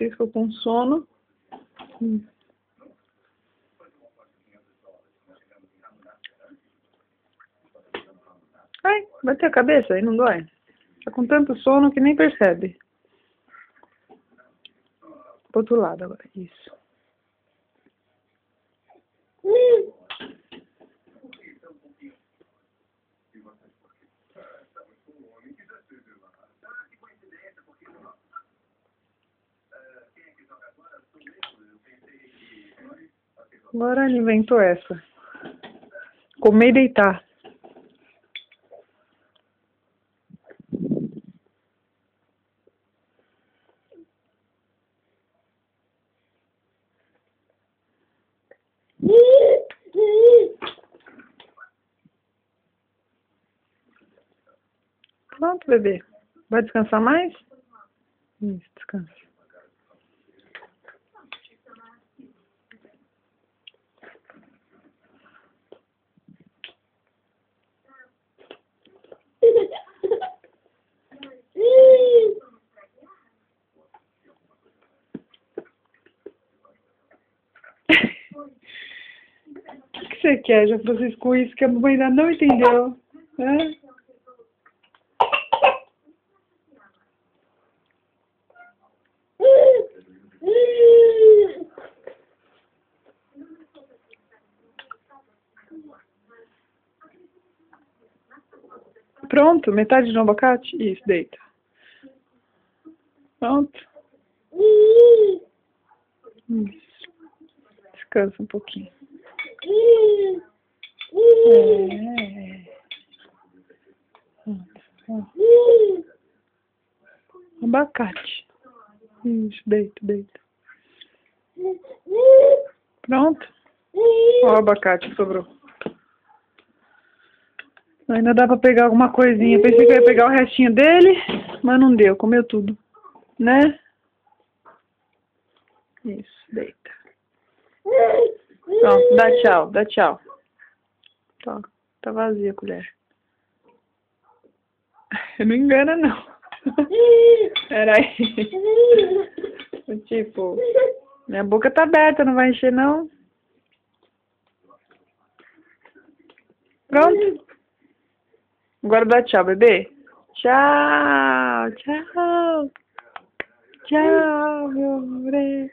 Parecia que ficou com sono. Ai, bateu a cabeça aí, não dói? Tá com tanto sono que nem percebe. Pro outro lado agora, isso. Agora ele inventou essa. Comer e deitar. Pronto, bebê. Vai descansar mais? Isso, descansa. O que você quer, João Francisco? Isso que a mamãe ainda não entendeu. Né? Pronto, metade do abacate? Isso, deita. Pronto. Isso. Descansa um pouquinho. Abacate. Isso, deita, deita. Pronto. Olha o abacate que sobrou. Ainda dá pra pegar alguma coisinha. Pensei que eu ia pegar o restinho dele, mas não deu. Comeu tudo. Né? Isso, deita. Pronto, dá tchau, dá tchau. Tá vazia a colher. Não engana, não. Peraí. Tipo, minha boca tá aberta, não vai encher, não. Pronto. Agora dá tchau, bebê. Tchau, tchau. Tchau, meu amor.